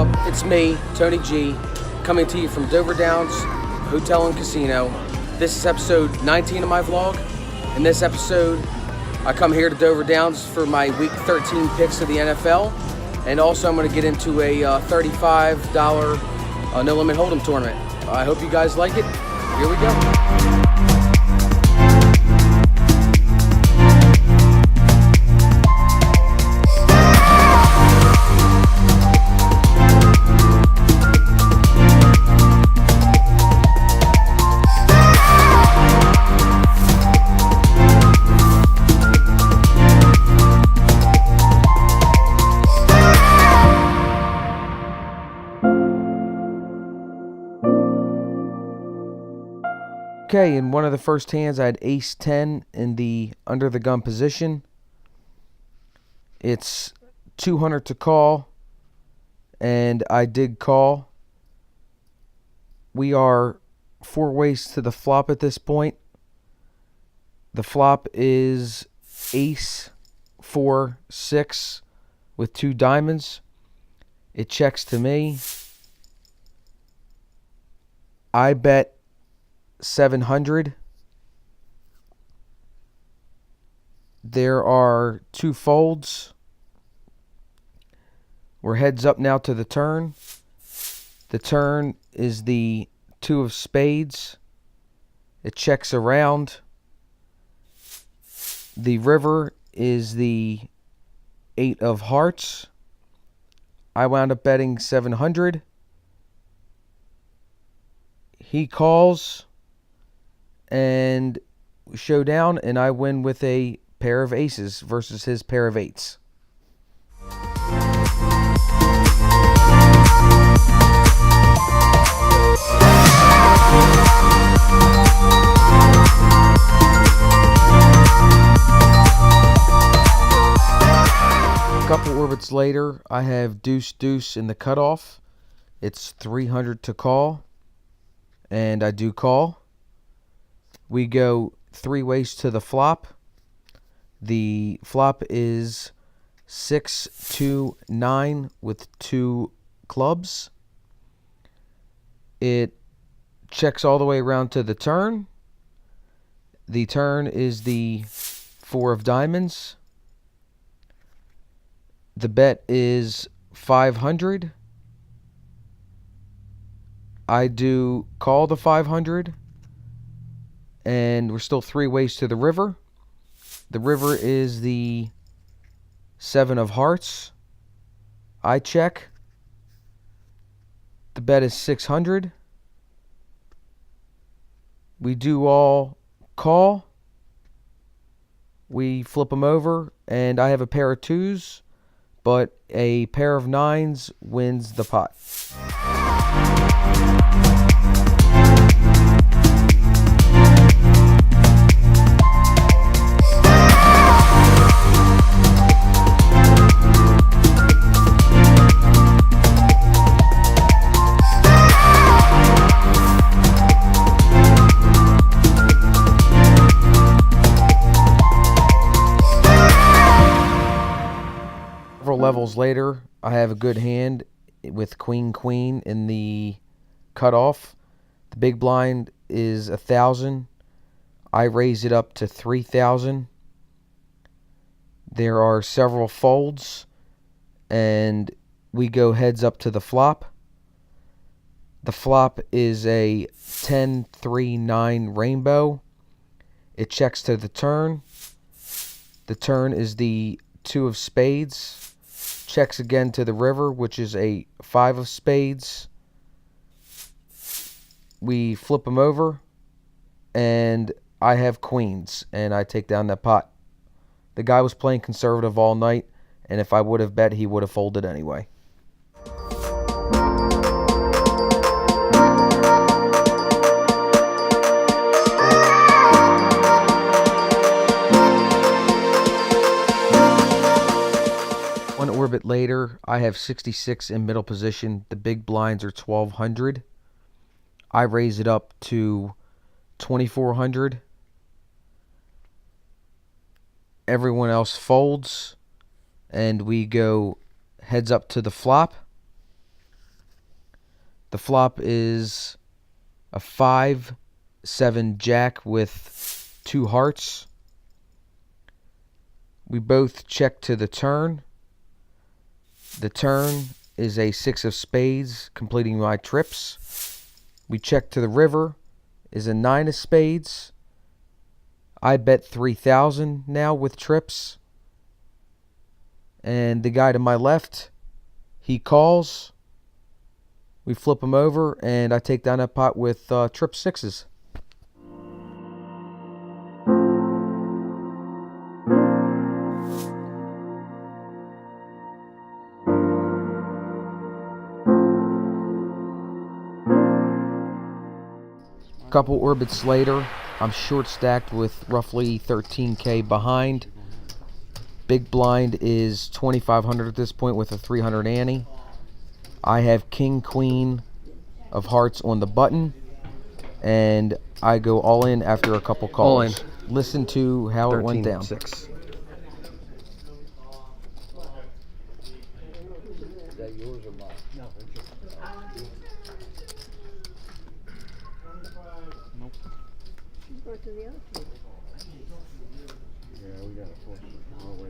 up? It's me, Tony G, coming to you from Dover Downs Hotel and Casino. This is episode 19 of my vlog. In this episode, I come here to Dover Downs for my Week 13 picks of the NFL, and also I'm going to get into a $35 No Limit Hold'em tournament. I hope you guys like it. Here we go. Okay, in one of the first hands, I had ace 10 in the under the gun position. It's 200 to call, and I did call. We are 4 ways to the flop at this point. The flop is ace 4 6 with 2 diamonds. It checks to me. I bet 700. There are 2 folds. We're heads up now to the turn. The turn is the 2 of spades. It checks around. The river is the 8 of hearts. I wound up betting 700. He calls, and we show down, and I win with a pair of aces versus his pair of eights. A couple orbits later, I have deuce deuce in the cutoff. It's 300 to call, and I do call. We go 3 ways to the flop. The flop is 6 2 9 with 2 clubs. It checks all the way around to the turn. The turn is the 4 of diamonds. The bet is 500. I do call the 500. And we're still 3 ways to the river. The river is the 7 of hearts. I check. The bet is 600. We do all call. We flip them over, and I have a pair of 2's, but a pair of 9's wins the pot. Several levels later, I have a good hand with queen queen in the cutoff. The big blind is 1,000. I raise it up to 3,000. There are several folds, and we go heads up to the flop. The flop is a 10 3 9 rainbow. It checks to the turn. The turn is the 2 of spades. Checks again to the river, which is a 5 of spades. We flip them over, and I have queens, and I take down that pot. The guy was playing conservative all night, and if I would have bet, he would have folded anyway. One orbit later, I have 66 in middle position. The big blinds are 1,200. I raise it up to 2,400. Everyone else folds, and we go heads up to the flop. The flop is a 5-7 jack with 2 hearts. We both check to the turn. The turn is a 6 of spades, completing my trips. We check to the river, is a 9 of spades. I bet 3,000 now with trips. And the guy to my left, he calls. We flip him over, and I take down that pot with trip 6s. Couple orbits later, I'm short stacked with roughly 13K behind. Big blind is 2,500 at this point with a 300 ante. I have king, queen of hearts on the button, and I go all in after a couple calls. All in. Listen to how it went down. 13-6. Is that yours or mine? No, it's yours. Nope. Go to the other table. Yeah, we got to force it all the way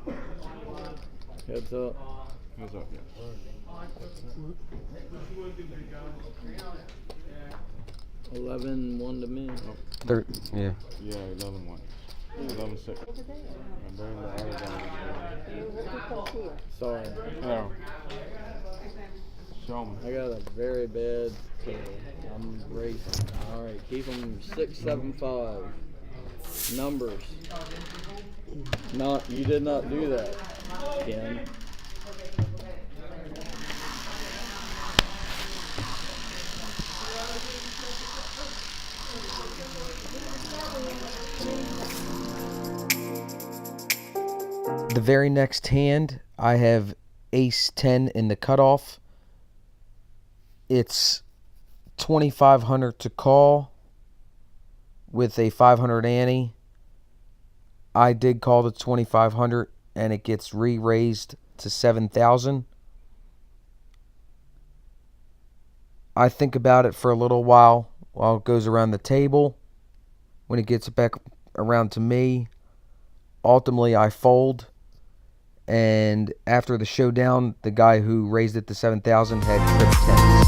around. Heads up. Heads up, yeah. 11-1 to me. Yeah. Yeah, 11-1. 11-6. And then the other guy. Sorry. Oh. Show me. I got a very bad table. I'm racing. Alright, keep them 6, 7, 5. Numbers. You did not do that, Ken. The very next hand, I have ace 10 in the cutoff. It's 2,500 to call with a 500 ante. I did call the 2,500, and it gets re-raised to 7,000. I think about it for a little while it goes around the table. When it gets back around to me, ultimately I fold. And after the showdown, the guy who raised it to 7,000 had trip 10s.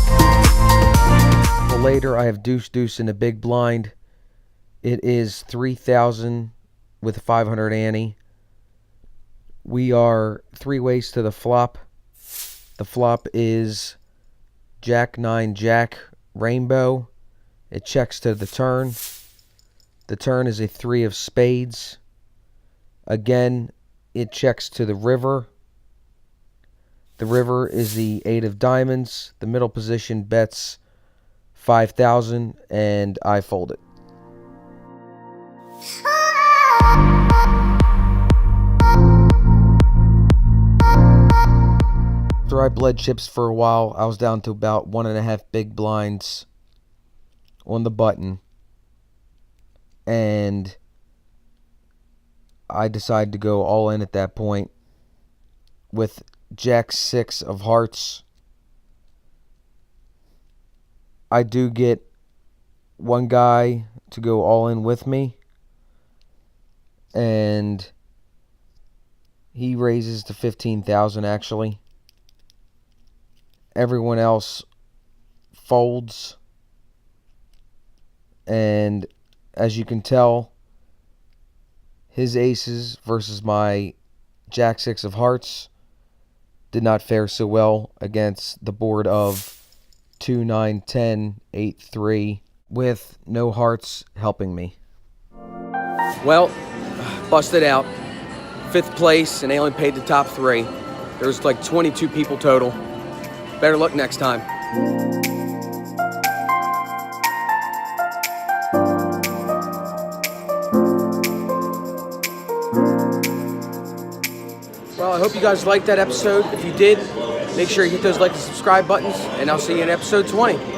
Well, later, I have deuce in the big blind. It is 3,000 with a 500 ante. We are 3 ways to the flop. The flop is Jack 9 Jack Rainbow. It checks to the turn. The turn is a 3 of spades. Again, it checks to the river. The river is the 8 of diamonds. The middle position bets 5,000, and I fold it. After I bled chips for a while, I was down to about 1.5 big blinds on the button, and I decided to go all in at that point with Jack 6 of hearts. I do get one guy to go all in with me, and he raises to 15,000 actually. Everyone else folds, and as you can tell, his aces versus my Jack 6 of hearts did not fare so well against the board of 2, 9, 10, 8, 3, with no hearts helping me. Well, busted out. 5th place, and they only paid the top 3. There's like 22 people total. Better luck next time. Well, I hope you guys liked that episode. If you did, make sure you hit those like and subscribe buttons, and I'll see you in episode 20.